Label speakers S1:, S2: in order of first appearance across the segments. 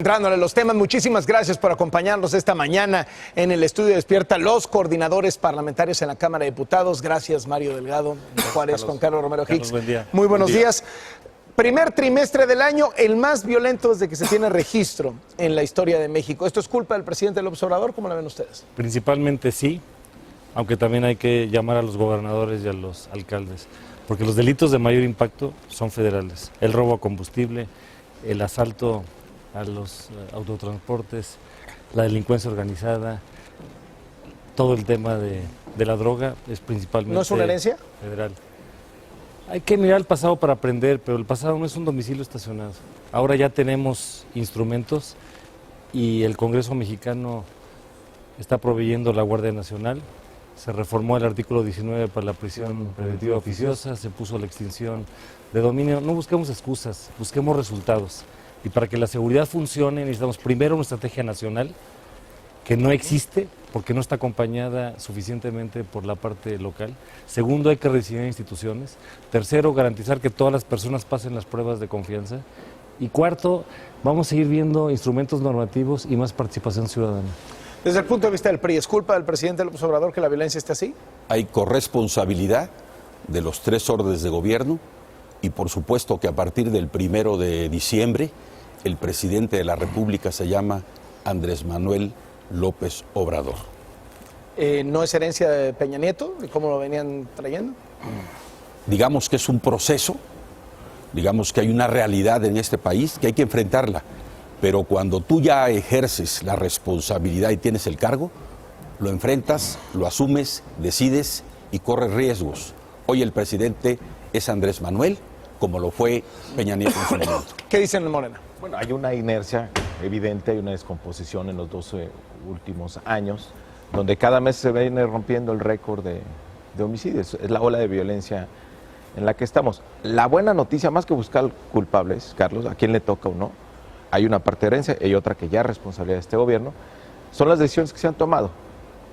S1: Entrándole a los temas, muchísimas gracias por acompañarnos esta mañana en el estudio Despierta, los coordinadores parlamentarios en la Cámara de Diputados. Gracias, Mario Delgado Juárez, con Carlos Romero Hicks.
S2: Buen día.
S1: Muy buenos días. Primer trimestre del año, el más violento desde que se tiene registro en la historia de México. ¿Esto es culpa del presidente López Obrador? ¿Cómo la ven ustedes?
S2: Principalmente sí, aunque también hay que llamar a los gobernadores y a los alcaldes, porque los delitos de mayor impacto son federales. El robo a combustible, el asalto a los autotransportes, la delincuencia organizada, todo el tema de la droga es principalmente
S1: ¿No es una herencia?
S2: Federal. Hay que mirar el pasado para aprender, pero el pasado no es un domicilio estacionado. Ahora ya tenemos instrumentos y el Congreso mexicano está proveyendo la Guardia Nacional. Se reformó el artículo 19 para la prisión preventiva oficiosa, se puso la extinción de dominio. No busquemos excusas, busquemos resultados. Y para que la seguridad funcione necesitamos primero una estrategia nacional que no existe porque no está acompañada suficientemente por la parte local. Segundo, hay que rediseñar instituciones. Tercero, garantizar que todas las personas pasen las pruebas de confianza. Y cuarto, vamos a seguir viendo instrumentos normativos y más participación ciudadana.
S1: Desde el punto de vista del PRI, ¿es culpa del presidente López Obrador que la violencia esté así?
S3: Hay corresponsabilidad de los tres órdenes de gobierno y por supuesto que a partir del 1 de diciembre el presidente de la República se llama Andrés Manuel López Obrador.
S1: ¿No es herencia de Peña Nieto, de cómo lo venían trayendo?
S3: Digamos que es un proceso, digamos que hay una realidad en este país que hay que enfrentarla, pero cuando tú ya ejerces la responsabilidad y tienes el cargo, lo enfrentas, lo asumes, decides y corres riesgos. Hoy el presidente es Andrés Manuel, como lo fue Peña Nieto en su momento.
S1: ¿Qué dicen en Morena?
S4: Bueno, hay una inercia evidente, hay una descomposición en los 12 últimos años, donde cada mes se viene rompiendo el récord de homicidios. Es la ola de violencia en la que estamos. La buena noticia, más que buscar culpables, Carlos, a quién le toca o no, hay una parte de herencia y hay otra que ya es responsabilidad de este gobierno, son las decisiones que se han tomado.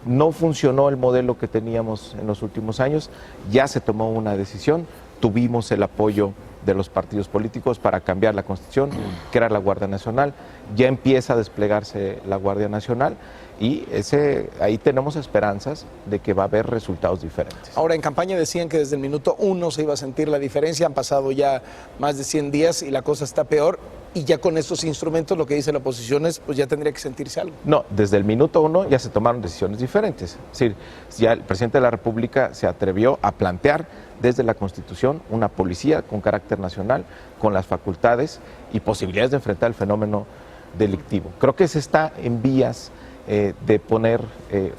S4: No funcionó el modelo que teníamos en los últimos años, ya se tomó una decisión, tuvimos el apoyo de los partidos políticos para cambiar la Constitución, crear la Guardia Nacional, ya empieza a desplegarse la Guardia Nacional y ahí tenemos esperanzas de que va a haber resultados diferentes.
S1: Ahora, en campaña decían que desde el minuto 1 se iba a sentir la diferencia, han pasado ya más de 100 días y la cosa está peor, y ya con estos instrumentos lo que dice la oposición es, pues ya tendría que sentirse algo.
S4: No, desde el minuto 1 ya se tomaron decisiones diferentes. Es decir, ya el presidente de la República se atrevió a plantear desde la Constitución una policía con carácter nacional, con las facultades y posibilidades de enfrentar el fenómeno delictivo. Creo que se está en vías de poner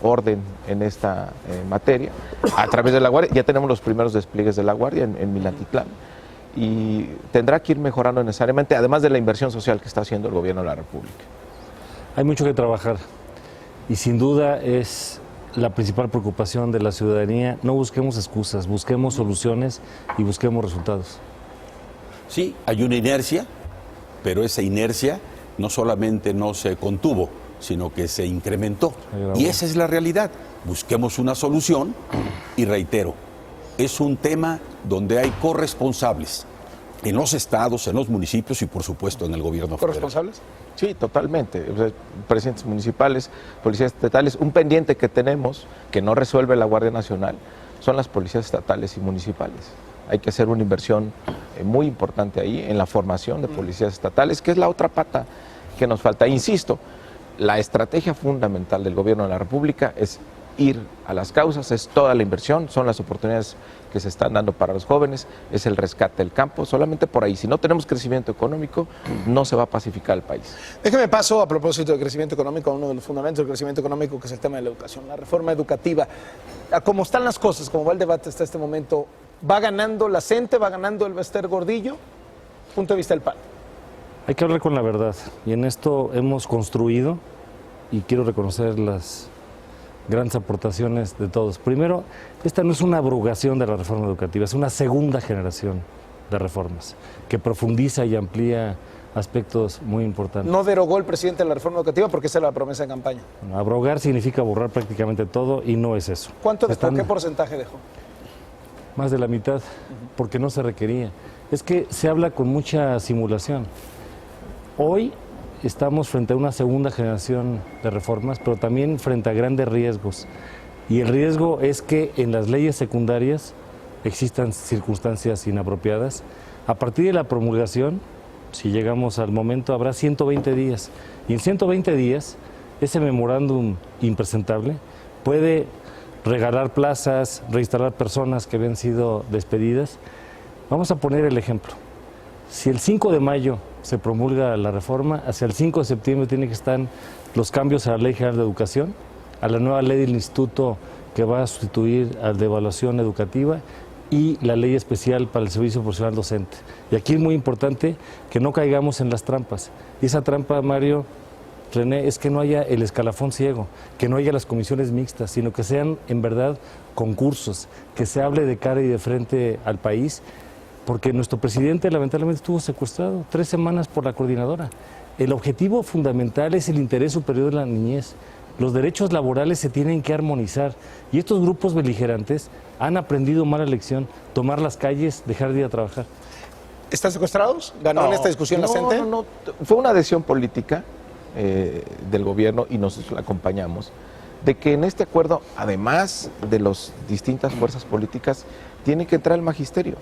S4: orden en esta materia a través de la Guardia. Ya tenemos los primeros despliegues de la Guardia en Minatitlán y tendrá que ir mejorando necesariamente, además de la inversión social que está haciendo el gobierno de la República.
S2: Hay mucho que trabajar y sin duda es la principal preocupación de la ciudadanía. No busquemos excusas, busquemos soluciones y busquemos resultados.
S3: Sí, hay una inercia, pero esa inercia no solamente no se contuvo, sino que se incrementó. Y esa es la realidad. Busquemos una solución y reitero, es un tema donde hay corresponsables en los estados, en los municipios y por supuesto en el gobierno federal.
S1: ¿Corresponsables?
S4: Sí, totalmente. O sea, presidentes municipales, policías estatales, un pendiente que tenemos que no resuelve la Guardia Nacional son las policías estatales y municipales. Hay que hacer una inversión muy importante ahí en la formación de policías estatales, que es la otra pata que nos falta. Insisto, la estrategia fundamental del gobierno de la República es ir a las causas, es toda la inversión, son las oportunidades que se están dando para los jóvenes, es el rescate del campo, solamente por ahí. Si no tenemos crecimiento económico, no se va a pacificar el país.
S1: Déjeme paso a propósito de crecimiento económico, a uno de los fundamentos del crecimiento económico, que es el tema de la educación, la reforma educativa. ¿Cómo están las cosas? ¿Cómo va el debate hasta este momento? ¿Va ganando la CENTE? ¿Va ganando el Bester Gordillo? Punto de vista del PAN.
S2: Hay que hablar con la verdad y en esto hemos construido y quiero reconocer las grandes aportaciones de todos. Primero, esta no es una abrogación de la reforma educativa, es una segunda generación de reformas que profundiza y amplía aspectos muy importantes.
S1: No derogó el presidente la reforma educativa porque esa era la promesa de campaña.
S2: Abrogar significa borrar prácticamente todo y no es eso.
S1: ¿Cuánto dejó? ¿Qué porcentaje dejó?
S2: Más de la mitad, porque no se requería. Es que se habla con mucha simulación. Hoy estamos frente a una segunda generación de reformas, pero también frente a grandes riesgos. Y el riesgo es que en las leyes secundarias existan circunstancias inapropiadas. A partir de la promulgación, si llegamos al momento, habrá 120 días. Y en 120 días, ese memorándum impresentable puede regalar plazas, reinstalar personas que habían sido despedidas. Vamos a poner el ejemplo. Si el 5 de mayo se promulga la reforma, hacia el 5 de septiembre tienen que estar los cambios a la Ley General de Educación, a la nueva ley del instituto que va a sustituir al de evaluación educativa y la ley especial para el servicio profesional docente. Y aquí es muy importante que no caigamos en las trampas. Y esa trampa, Mario, René, es que no haya el escalafón ciego, que no haya las comisiones mixtas, sino que sean en verdad concursos, que se hable de cara y de frente al país, porque nuestro presidente lamentablemente estuvo secuestrado 3 semanas por la coordinadora. El objetivo fundamental es el interés superior de la niñez. Los derechos laborales se tienen que armonizar y estos grupos beligerantes han aprendido mala lección, tomar las calles, dejar de ir a trabajar.
S1: ¿Están secuestrados? ¿Ganó en esta discusión la CENTE?
S4: No, fue una decisión política del gobierno y nosotros la acompañamos, de que en este acuerdo, además de las distintas fuerzas políticas, tiene que entrar el magisterio.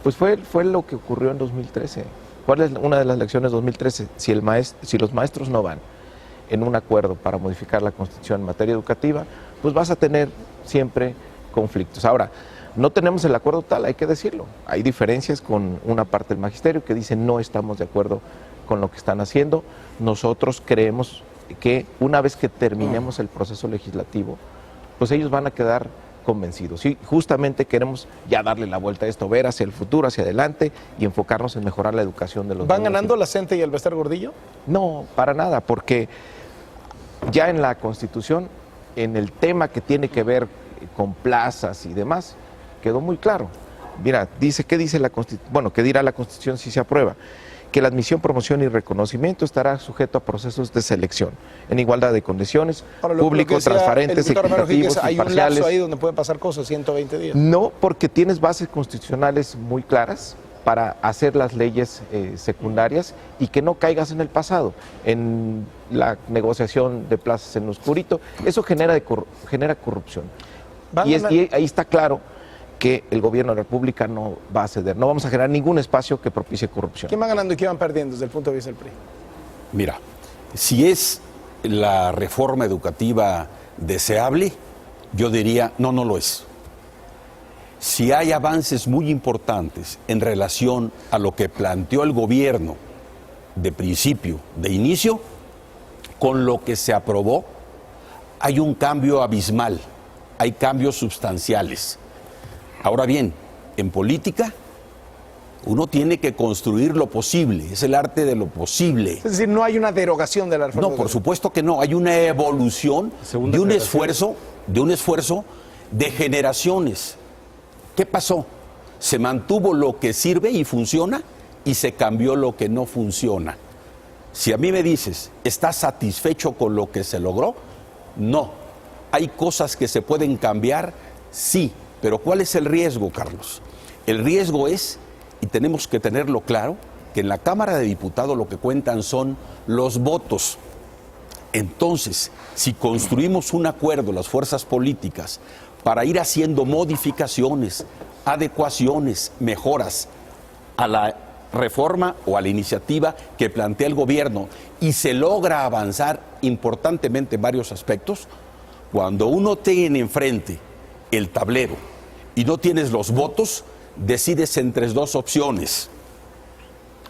S4: Pues fue lo que ocurrió en 2013. ¿Cuál es una de las lecciones de 2013? Si los maestros no van en un acuerdo para modificar la Constitución en materia educativa, pues vas a tener siempre conflictos. Ahora, no tenemos el acuerdo tal, hay que decirlo. Hay diferencias con una parte del magisterio que dice no estamos de acuerdo con lo que están haciendo. Nosotros creemos que una vez que terminemos el proceso legislativo, pues ellos van a quedar convencidos. Y justamente queremos ya darle la vuelta a esto, ver hacia el futuro, hacia adelante y enfocarnos en mejorar la educación de los
S1: ¿Van
S4: niños.
S1: ganando la CENTE y el Bester Gordillo?
S4: No, para nada, porque ya en la Constitución, en el tema que tiene que ver con plazas y demás, quedó muy claro. Mira, ¿qué dice la Constitución? Bueno, ¿qué dirá la Constitución si se aprueba? Que la admisión, promoción y reconocimiento estará sujeto a procesos de selección en igualdad de condiciones, públicos, transparentes, equitativos,
S1: hay un
S4: imparciales.
S1: lapso ahí donde pueden pasar cosas, 120 días.
S4: No, porque tienes bases constitucionales muy claras para hacer las leyes secundarias y que no caigas en el pasado, en la negociación de plazas en lo oscurito. Eso genera corrupción. Y ahí está claro que el gobierno de la República no va a ceder. No vamos a generar ningún espacio que propicie corrupción.
S1: ¿Quién va ganando y quién van perdiendo desde el punto de vista del PRI?
S3: Mira, si es la reforma educativa deseable, yo diría, no lo es. Si hay avances muy importantes en relación a lo que planteó el gobierno de principio, de inicio, con lo que se aprobó, hay un cambio abismal, hay cambios sustanciales. Ahora bien, en política uno tiene que construir lo posible, es el arte de lo posible.
S1: Es decir, no hay una derogación de la reforma.
S3: No, por supuesto que no, hay una evolución de un esfuerzo de generaciones. ¿Qué pasó? Se mantuvo lo que sirve y funciona y se cambió lo que no funciona. Si a mí me dices, ¿estás satisfecho con lo que se logró? No. ¿Hay cosas que se pueden cambiar? Sí. Pero ¿cuál es el riesgo, Carlos? El riesgo es, y tenemos que tenerlo claro, que en la Cámara de Diputados lo que cuentan son los votos. Entonces, si construimos un acuerdo, las fuerzas políticas, para ir haciendo modificaciones, adecuaciones, mejoras a la reforma o a la iniciativa que plantea el gobierno y se logra avanzar importantemente en varios aspectos, cuando uno tiene enfrente el tablero y no tienes los votos, decides entre dos opciones.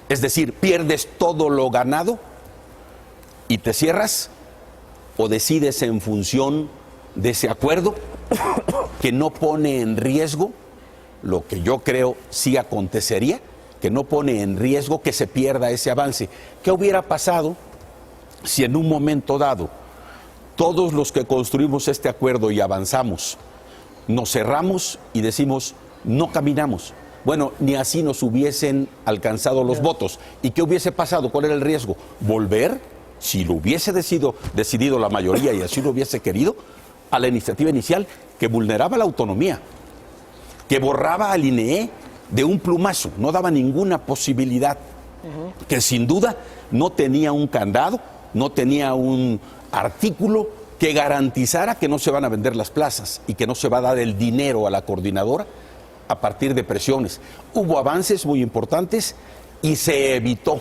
S3: Es decir, pierdes todo lo ganado y te cierras, o decides en función de ese acuerdo que no pone en riesgo lo que yo creo sí acontecería, que no pone en riesgo que se pierda ese avance. ¿Qué hubiera pasado si en un momento dado todos los que construimos este acuerdo y avanzamos nos cerramos y decimos no caminamos? Bueno, ni así nos hubiesen alcanzado los votos. ¿Y qué hubiese pasado? ¿Cuál era el riesgo? Volver, si lo hubiese decidido la mayoría y así lo hubiese querido, a la iniciativa inicial que vulneraba la autonomía, que borraba al INEE de un plumazo, no daba ninguna posibilidad. que sin duda no tenía un candado, no tenía un artículo que garantizara que no se van a vender las plazas y que no se va a dar el dinero a la coordinadora a partir de presiones. Hubo avances muy importantes y se evitó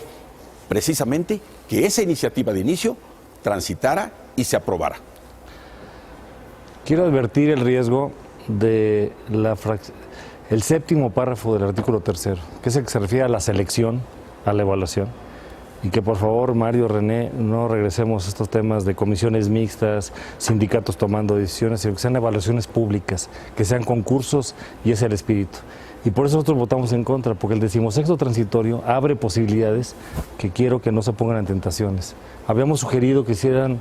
S3: precisamente que esa iniciativa de inicio transitara y se aprobara.
S2: Quiero advertir el riesgo de el séptimo párrafo del artículo 3, que es el que se refiere a la selección, a la evaluación, y que por favor, Mario, René, no regresemos a estos temas de comisiones mixtas, sindicatos tomando decisiones, sino que sean evaluaciones públicas, que sean concursos, y ese es el espíritu. Y por eso nosotros votamos en contra, porque el 16º transitorio abre posibilidades que quiero que no se pongan en tentaciones. Habíamos sugerido que hicieran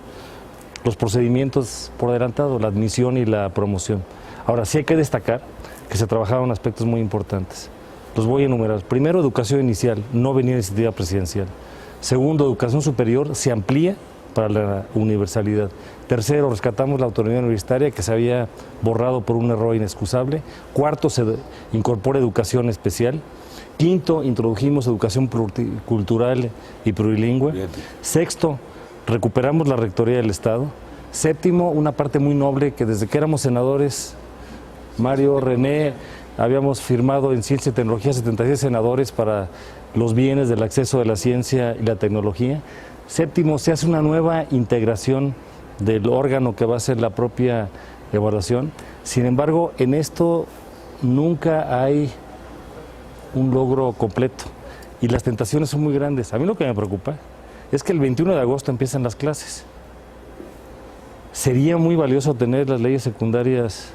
S2: los procedimientos por adelantado, la admisión y la promoción. Ahora, sí hay que destacar que se trabajaron aspectos muy importantes. Los voy a enumerar. Primero, educación inicial, no venía iniciativa presidencial. Segundo, educación superior se amplía para la universalidad. Tercero, rescatamos la autonomía universitaria que se había borrado por un error inexcusable. Cuarto, se incorpora educación especial. Quinto, introdujimos educación cultural y plurilingüe.
S3: Bien.
S2: Sexto, recuperamos la rectoría del Estado. Séptimo, una parte muy noble que desde que éramos senadores, Mario, René, habíamos firmado en Ciencia y Tecnología 76 senadores para los bienes del acceso de la ciencia y la tecnología. Séptimo, se hace una nueva integración del órgano que va a ser la propia evaluación. Sin embargo, en esto nunca hay un logro completo y las tentaciones son muy grandes. A mí lo que me preocupa es que el 21 de agosto empiezan las clases. Sería muy valioso tener las leyes secundarias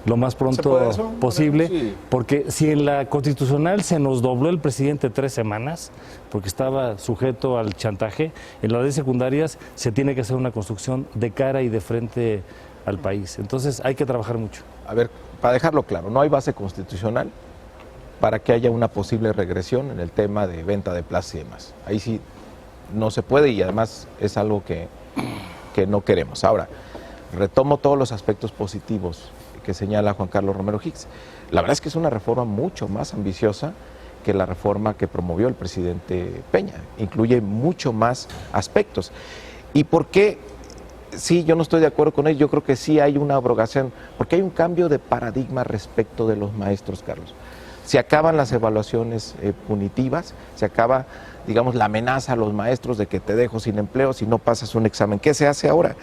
S2: lo más pronto posible, sí. Porque si en la constitucional se nos dobló el presidente 3 semanas, porque estaba sujeto al chantaje, en las leyes secundarias se tiene que hacer una construcción de cara y de frente al país. Entonces hay que trabajar mucho.
S4: A ver, para dejarlo claro, no hay base constitucional para que haya una posible regresión en el tema de venta de plazas y demás. Ahí sí no se puede y además es algo que no queremos. Ahora, retomo todos los aspectos positivos que señala Juan Carlos Romero Hicks. La verdad es que es una reforma mucho más ambiciosa que la reforma que promovió el presidente Peña. Incluye mucho más aspectos. ¿Y por qué? Sí, yo no estoy de acuerdo con él. Yo creo que sí hay una abrogación, porque hay un cambio de paradigma respecto de los maestros, Carlos. Se acaban las evaluaciones punitivas, se acaba, digamos, la amenaza a los maestros de que te dejo sin empleo si no pasas un examen. ¿Qué se hace ahora?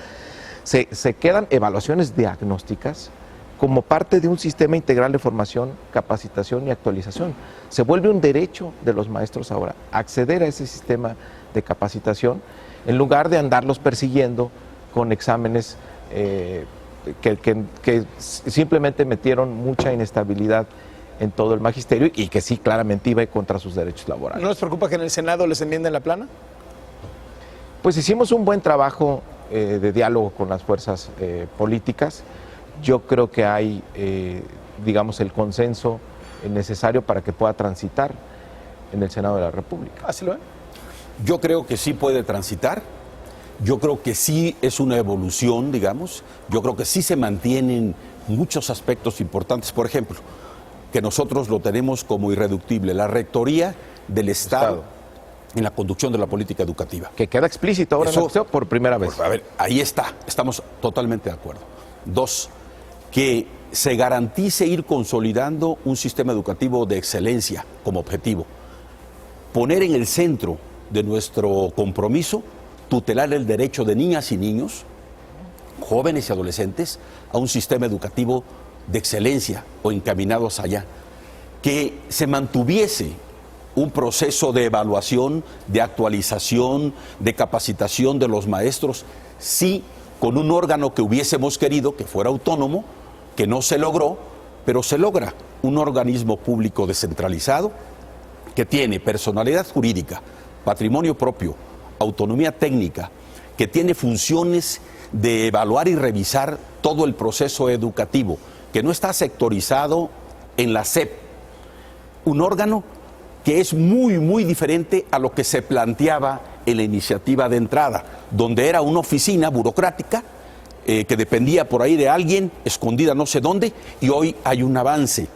S4: Se quedan evaluaciones diagnósticas como parte de un sistema integral de formación, capacitación y actualización. Se vuelve un derecho de los maestros ahora acceder a ese sistema de capacitación en lugar de andarlos persiguiendo con exámenes que simplemente metieron mucha inestabilidad en todo el magisterio y que sí claramente iba contra sus derechos laborales.
S1: ¿No les preocupa que en el Senado les enmienden la plana?
S4: Pues hicimos un buen trabajo de diálogo con las fuerzas políticas. Yo creo que hay, digamos, el consenso necesario para que pueda transitar en el Senado de la República.
S1: ¿Así lo ven?
S3: Yo creo que sí puede transitar. Yo creo que sí es una evolución, digamos. Yo creo que sí se mantienen muchos aspectos importantes. Por ejemplo, que nosotros lo tenemos como irreductible, la rectoría del Estado en la conducción de la política educativa.
S4: Que queda explícito ahora en la cuestión por primera vez.
S3: A ver, ahí está, estamos totalmente de acuerdo. 2, que se garantice ir consolidando un sistema educativo de excelencia como objetivo. Poner en el centro de nuestro compromiso tutelar el derecho de niñas y niños, jóvenes y adolescentes, a un sistema educativo de excelencia o encaminados allá. Que se mantuviese un proceso de evaluación, de actualización, de capacitación de los maestros, sí, con un órgano que hubiésemos querido que fuera autónomo, que no se logró, pero se logra un organismo público descentralizado que tiene personalidad jurídica, patrimonio propio, autonomía técnica, que tiene funciones de evaluar y revisar todo el proceso educativo, que no está sectorizado en la SEP, un órgano que es muy diferente a lo que se planteaba en la iniciativa de entrada, donde era una oficina burocrática que dependía por ahí de alguien, escondida no sé dónde, y hoy hay un avance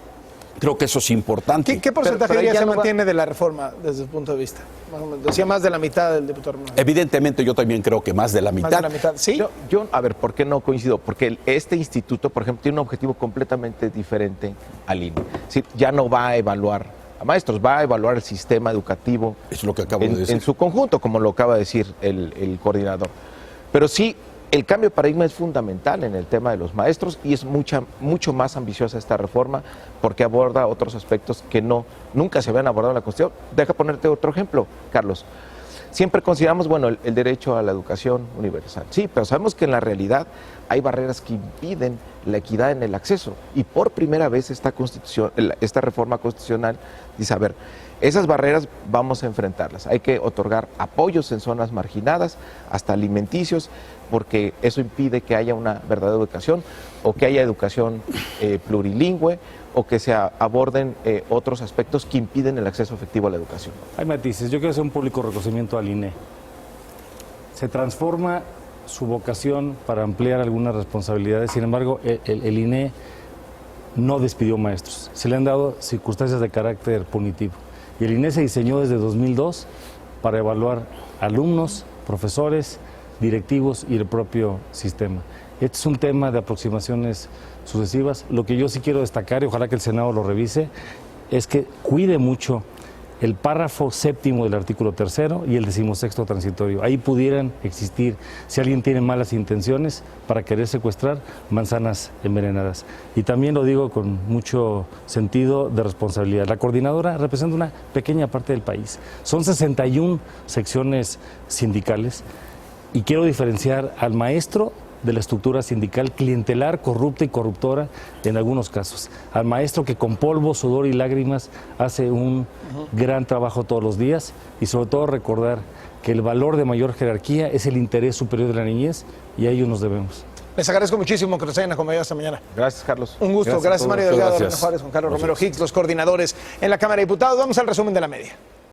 S3: Creo que eso es importante.
S1: ¿Qué porcentaje
S4: pero
S1: diría
S4: ya
S1: se
S4: no va-
S1: mantiene de la reforma desde su punto de vista? Más o menos. Decía más de la mitad del diputado Hernández.
S3: Evidentemente yo también creo que más de la
S1: Más
S3: mitad.
S1: de la mitad. Sí.
S4: A ver, ¿por qué no coincido? Porque este instituto, por ejemplo, tiene un objetivo completamente diferente al INE. Es decir, ya no va a evaluar a maestros, va a evaluar el sistema educativo
S3: Es lo que acabo de decir.
S4: en su conjunto, como lo acaba de decir el coordinador. Pero sí, el cambio de paradigma es fundamental en el tema de los maestros y es mucho más ambiciosa esta reforma porque aborda otros aspectos que nunca se habían abordado en la Constitución. Deja ponerte otro ejemplo, Carlos. Siempre consideramos, bueno, el derecho a la educación universal. Sí, pero sabemos que en la realidad hay barreras que impiden la equidad en el acceso. Y por primera vez esta reforma constitucional dice, a ver, esas barreras vamos a enfrentarlas. Hay que otorgar apoyos en zonas marginadas, hasta alimenticios, porque eso impide que haya una verdadera educación o que haya educación plurilingüe o que se aborden otros aspectos que impiden el acceso efectivo a la educación.
S2: Hay matices. Yo quiero hacer un público reconocimiento al INE. Se transforma su vocación para ampliar algunas responsabilidades. Sin embargo, el INE no despidió maestros. Se le han dado circunstancias de carácter punitivo. Y el INE se diseñó desde 2002 para evaluar alumnos, profesores, directivos y el propio sistema. Este es un tema de aproximaciones sucesivas. Lo que yo sí quiero destacar, y ojalá que el Senado lo revise, es que cuide mucho el párrafo 7º del artículo 3º y el 16º transitorio. Ahí pudieran existir, si alguien tiene malas intenciones para querer secuestrar, manzanas envenenadas. Y también lo digo con mucho sentido de responsabilidad. La coordinadora representa una pequeña parte del país. Son 61 secciones sindicales y quiero diferenciar al maestro de la estructura sindical clientelar, corrupta y corruptora en algunos casos. Al maestro que con polvo, sudor y lágrimas hace un gran trabajo todos los días y sobre todo recordar que el valor de mayor jerarquía es el interés superior de la niñez y a ello nos debemos.
S1: Les agradezco muchísimo que nos hayan acompañado esta mañana.
S4: Gracias, Carlos.
S1: Un gusto.
S4: a
S1: Gracias
S4: todos.
S1: Mario Delgado,
S3: Muchas
S1: René
S3: gracias.
S1: Juárez, Juan Carlos
S3: Gracias.
S1: Romero Hicks, los coordinadores en la Cámara de Diputados. Vamos al resumen de la media.